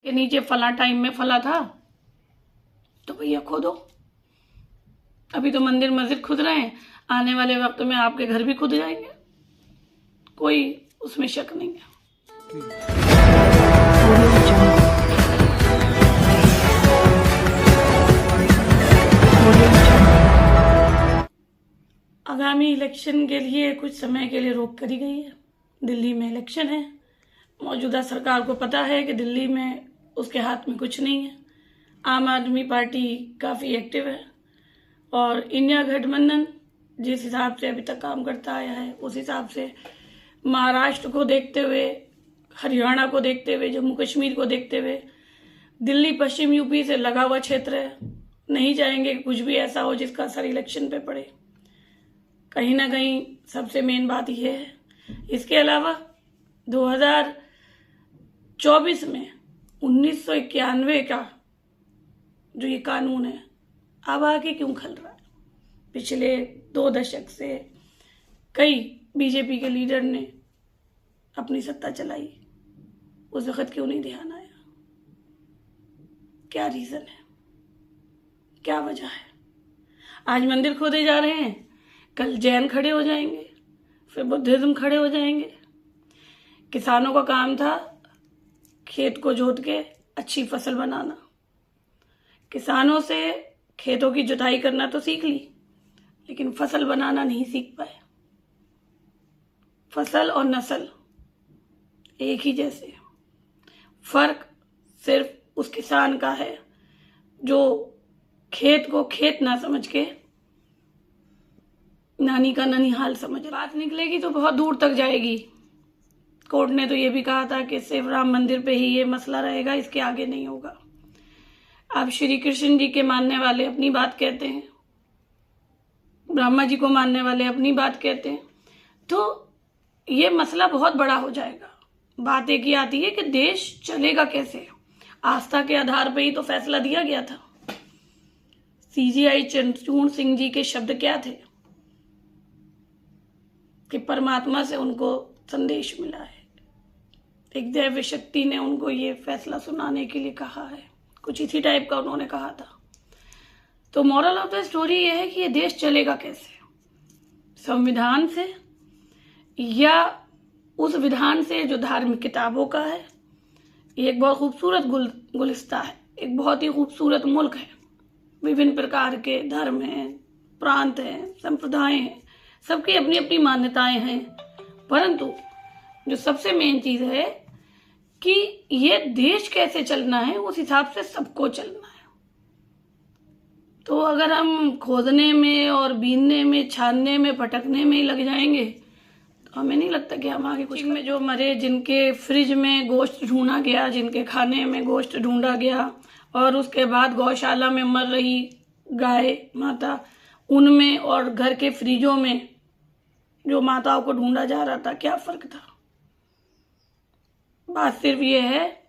के नीचे फला टाइम में फला था तो भैया खोदो। अभी तो मंदिर मस्जिद खुद रहे हैं, आने वाले वक्त में आपके घर भी खुद जाएंगे, कोई उसमें शक नहीं है। आगामी इलेक्शन के लिए कुछ समय के लिए रोक करी गई है। दिल्ली में इलेक्शन है। मौजूदा सरकार को पता है कि दिल्ली में उसके हाथ में कुछ नहीं है। आम आदमी पार्टी काफ़ी एक्टिव है और इंडिया गठबंधन जिस हिसाब से अभी तक काम करता आया है उस हिसाब से महाराष्ट्र को देखते हुए, हरियाणा को देखते हुए, जम्मू कश्मीर को देखते हुए, दिल्ली पश्चिम यूपी से लगा हुआ क्षेत्र है, नहीं चाहेंगे कि कुछ भी ऐसा हो जिसका असर इलेक्शन पे पड़े। कहीं ना कहीं सबसे मेन बात यह है। इसके अलावा 2024 में 1991 का जो ये कानून है अब आगे क्यों खल रहा है? पिछले 2 दशक से कई बीजेपी के लीडर ने अपनी सत्ता चलाई, उस वक्त क्यों नहीं ध्यान आया? क्या रीजन है, क्या वजह है? आज मंदिर खोदे जा रहे हैं, कल जैन खड़े हो जाएंगे, फिर बुद्धिज्म खड़े हो जाएंगे। किसानों का काम था खेत को जोत के अच्छी फसल बनाना। किसानों से खेतों की जुताई करना तो सीख ली, लेकिन फसल बनाना नहीं सीख पाए। फसल और नस्ल एक ही जैसे, फर्क सिर्फ उस किसान का है जो खेत को खेत ना समझ के नानी का ननिहाल समझ। बात निकलेगी तो बहुत दूर तक जाएगी। कोर्ट ने तो ये भी कहा था कि सिर्फ राम मंदिर पे ही ये मसला रहेगा, इसके आगे नहीं होगा। अब श्री कृष्ण जी के मानने वाले अपनी बात कहते हैं, ब्रह्मा जी को मानने वाले अपनी बात कहते हैं, तो ये मसला बहुत बड़ा हो जाएगा। बात एक ही आती है कि देश चलेगा कैसे? आस्था के आधार पर ही तो फैसला दिया गया था। सीजीआई चंद्रचूड़ सिंह जी के शब्द क्या थे कि परमात्मा से उनको संदेश मिला है, एक दैव शक्ति ने उनको ये फैसला सुनाने के लिए कहा है, कुछ इसी टाइप का उन्होंने कहा था। तो मॉरल ऑफ द स्टोरी ये है कि ये देश चलेगा कैसे? संविधान से या उस विधान से जो धार्मिक किताबों का है। ये एक बहुत खूबसूरत गुलिस्ता है, एक बहुत ही खूबसूरत मुल्क है। विभिन्न प्रकार के धर्म हैं, प्रांत हैं, संप्रदाय हैं, सबकी अपनी अपनी मान्यताएं हैं, परंतु जो सबसे मेन चीज है कि ये देश कैसे चलना है, उस हिसाब से सबको चलना है। तो अगर हम खोदने में और बीनने में, छानने में, पटकने में ही लग जाएंगे तो हमें नहीं लगता कि हम आगे कुछ में जो मरे, जिनके फ्रिज में गोश्त ढूंढा गया, जिनके खाने में गोश्त ढूंढा गया और उसके बाद गौशाला में मर रही गाय माता, उनमें और घर के फ्रिजों में जो माताओं को ढूंढा जा रहा था, क्या फर्क था? बात सिर्फ ये है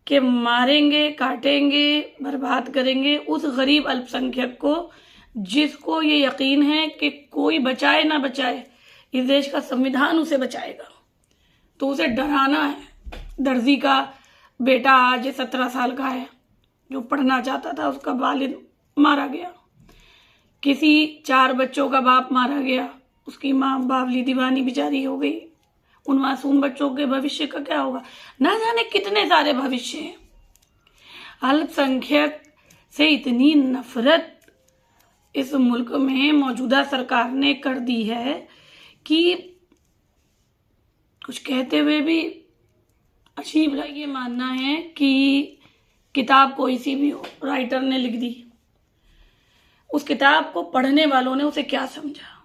कि मारेंगे, काटेंगे, बर्बाद करेंगे उस गरीब अल्पसंख्यक को जिसको ये यकीन है कि कोई बचाए ना बचाए, इस देश का संविधान उसे बचाएगा। तो उसे डराना है। दर्जी का बेटा आज 17 साल का है, जो पढ़ना चाहता था, उसका वालिद मारा गया। किसी 4 बच्चों का बाप मारा गया, उसकी माँ बावली दीवानी बेचारी हो गई। उन मासूम बच्चों के भविष्य का क्या होगा? ना जाने कितने सारे भविष्य हैं। अल्पसंख्यक से इतनी नफरत इस मुल्क में मौजूदा सरकार ने कर दी है कि कुछ कहते हुए भी अजीब लगे। ये मानना है कि किताब कोई सी भी हो, राइटर ने लिख दी, उस किताब को पढ़ने वालों ने उसे क्या समझा,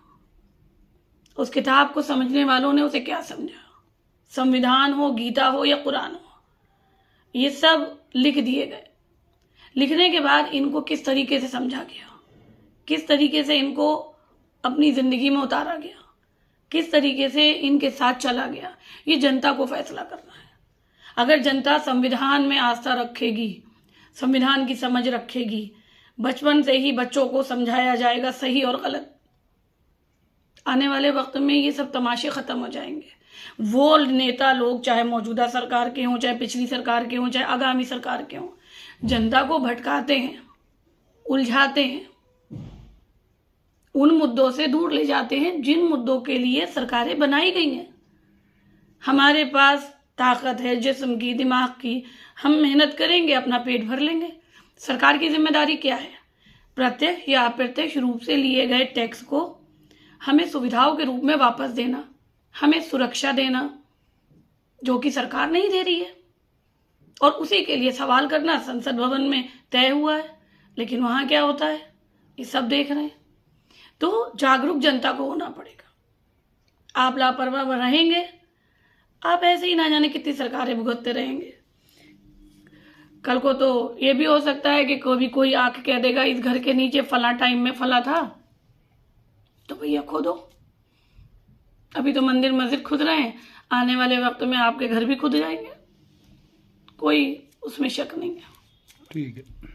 उस किताब को समझने वालों ने उसे क्या समझा। संविधान हो, गीता हो या कुरान हो, ये सब लिख दिए गए। लिखने के बाद इनको किस तरीके से समझा गया, किस तरीके से इनको अपनी जिंदगी में उतारा गया, किस तरीके से इनके साथ चला गया, ये जनता को फैसला करना है। अगर जनता संविधान में आस्था रखेगी, संविधान की समझ रखेगी, बचपन से ही बच्चों को समझाया जाएगा सही और गलत, आने वाले वक्त में ये सब तमाशे खत्म हो जाएंगे। वो नेता लोग चाहे मौजूदा सरकार के हों, चाहे पिछली सरकार के हों, चाहे आगामी सरकार के हों, जनता को भटकाते हैं, उलझाते हैं, उन मुद्दों से दूर ले जाते हैं जिन मुद्दों के लिए सरकारें बनाई गई हैं। हमारे पास ताकत है जिस्म की, दिमाग की, हम मेहनत करेंगे, अपना पेट भर लेंगे। सरकार की जिम्मेदारी क्या है? प्रत्यक्ष या अप्रत्यक्ष रूप से लिए गए टैक्स को हमें सुविधाओं के रूप में वापस देना, हमें सुरक्षा देना जो कि सरकार नहीं दे रही है, और उसी के लिए सवाल करना संसद भवन में तय हुआ है। लेकिन वहां क्या होता है ये सब देख रहे हैं। तो जागरूक जनता को होना पड़ेगा। आप लापरवाह रहेंगे, आप ऐसे ही ना जाने कितनी सरकारें भुगतते रहेंगे। कल को तो ये भी हो सकता है कि कभी कोई आके कह देगा इस घर के नीचे फला टाइम में फला था, तो भैया खोदो। अभी तो मंदिर मस्जिद खुद रहे हैं, आने वाले वक्त में आपके घर भी खुद जाएंगे, कोई उसमें शक नहीं है। ठीक है।